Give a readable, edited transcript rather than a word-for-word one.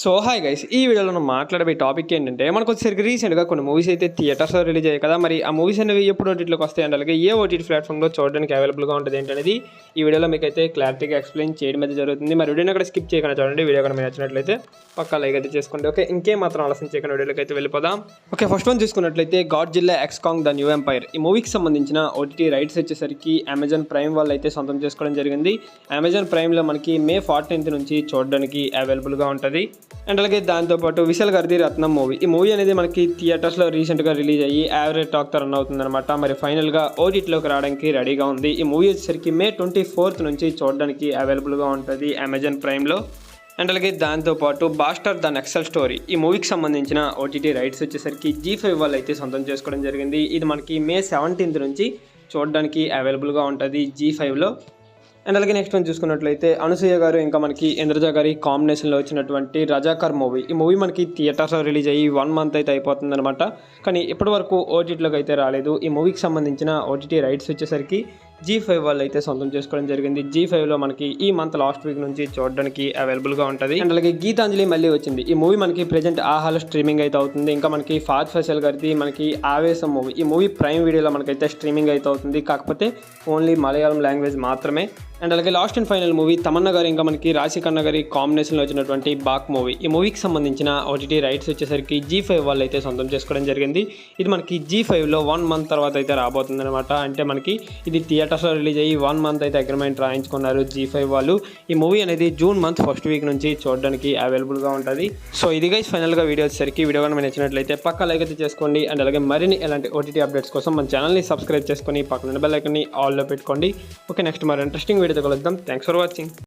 So hi guys, ఈ వీడియోలో మనం మాట్లాడే టాపిక్ ఏంటంటే మనకు వచ్చేసరికి రీసెంట్గా కొన్ని మూవీస్ అయితే థియేటర్స్లో రిలీజ్ అయ్యాయి కదా. మరి ఆ మూవీస్ అనేవి ఎప్పుడు ఓటీటీలోకి వస్తాయి అంటే అలాగే ఏ ఓటీటీ ప్లాట్ఫామ్లో చూడడానికి అవైలబుల్గా ఉంటుంది ఏంటనేది ఈ వీడియోలో మీకు అయితే క్లారిటీగా ఎక్స్ప్లెయిన్ చేయడం అయితే జరుగుతుంది. మరి వీడియోని అక్కడ స్కిప్ చేయకుండా చూడండి. వీడియో కనుక నచ్చినట్లయితే పక్కా లైక్ అయితే చేసుకోండి. ఓకే, ఇంకేం మాత్రం ఆలస్యం చేయకుండా వీడియోకి అయితే వెళ్ళిపోదాం. ఓకే, ఫస్ట్ వన్ చూసుకున్నట్లయితే Godzilla x Kong the New Empire. ఈ మూవీకి సంబంధించిన ఓటీటీ రైట్స్ వచ్చేసరికి అమెజాన్ ప్రైమ్ వాళ్ళు అయితే సొంతం చేసుకోవడం జరిగింది. అమెజాన్ ప్రైమ్లో మనకి May 14th నుంచి చూడడానికి అవైలబుల్గా ఉంటుంది. అండ్ అలాగే దాంతోపాటు విశాల్ గారిది రత్నం మూవీ. ఈ మూవీ అనేది మనకి థియేటర్స్లో రీసెంట్గా రిలీజ్ అయ్యి యావరేజ్ టాక్తో రన్ అవుతుందన్నమాట. మరి ఫైనల్గా ఓటీటీలోకి రావడానికి రెడీగా ఉంది. ఈ మూవీ వచ్చేసరికి May 24th నుంచి చూడడానికి అవైలబుల్గా ఉంటుంది అమెజాన్ ప్రైమ్లో. అండ్ అలాగే దాంతోపాటు బాస్టర్ ద నెక్సల్ స్టోరీ. ఈ మూవీకి సంబంధించిన ఓటీటీ రైట్స్ వచ్చేసరికి G5 వాళ్ళు అయితే సొంతం చేసుకోవడం జరిగింది. ఇది మనకి May 17th నుంచి చూడడానికి అవైలబుల్గా ఉంటుంది G5లో. అండ్ అలాగే నెక్స్ట్ మనం చూసుకున్నట్లయితే అనసూయ గారు ఇంకా మనకి ఇంద్రజ గారి కాంబినేషన్లో వచ్చినటువంటి రజాకర్ మూవీ. ఈ మూవీ మనకి థియేటర్స్లో రిలీజ్ అయ్యి 1 month అయితే అయిపోతుంది అనమాట. కానీ ఇప్పటి వరకు ఓటీటీలోకి అయితే రాలేదు. ఈ మూవీకి సంబంధించిన ఓటీటీ రైట్స్ వచ్చేసరికి G5 వాళ్ళు అయితే సొంతం చేసుకోవడం జరిగింది. G5లో మనకి ఈ మంత్ లాస్ట్ వీక్ నుంచి చూడడానికి అవైలబుల్గా ఉంటుంది. అండ్ అలాగే గీతాంజలి మళ్ళీ వచ్చింది. ఈ మూవీ మనకి ప్రెజెంట్ ఆహాలో స్ట్రీమింగ్ అయితే అవుతుంది. ఇంకా మనకి ఫాద్ ఫైసల్ గారిది మనకి ఆవేశం మూవీ. ఈ మూవీ ప్రైమ్ వీడియోలో మనకైతే స్ట్రీమింగ్ అయితే అవుతుంది. కాకపోతే ఓన్లీ మలయాళం లాంగ్వేజ్ మాత్రమే. అండ్ అలాగే last and final movie Tamannaah గారు ఇంకా మనకి రాశి ఖన్నా గారి కాంబినేషన్లో వచ్చినటువంటి బాక్ మూవీ. ఈ మూవీకి సంబంధించిన ఓటీటీ రైట్స్ వచ్చేసరికి G5 వాళ్ళు అయితే సొంతం చేసుకోవడం జరిగింది. ఇది మనకి G5లో 1 month తర్వాత అయితే రాబోతుంది అనమాట. అంటే మనకి ఇది థియేటర్స్లో రిలీజ్ అయ్యి 1 month అయితే అగ్రిమెంట్ రాయించుకున్నారు G5 వాళ్ళు. ఈ మూవీ అనేది June month ఫస్ట్ వీక్ నుంచి చూడడానికి అవైలబుల్గా ఉంటుంది. సో ఇది గైస్ ఫైనల్గా వీడియో వచ్చేసరికి వీడియో కనుక నచ్చినట్లయితే పక్కా లైక్ అయితే చేసుకోండి. అండ్ అలాగే మరిన్ని ఎలాంటి ఓటీటీ అప్డేట్స్ కోసం మన ఛానల్ని సబ్స్క్రైబ్ చేసుకొని పక్కన బెల్ ఐకాన్ని ఆల్లో పెట్టుకోండి. ఓకే, నెక్స్ట్ మరి ఇంట్రెస్టింగ్ వీడియోతో కలుద్దాం. Thanks for watching.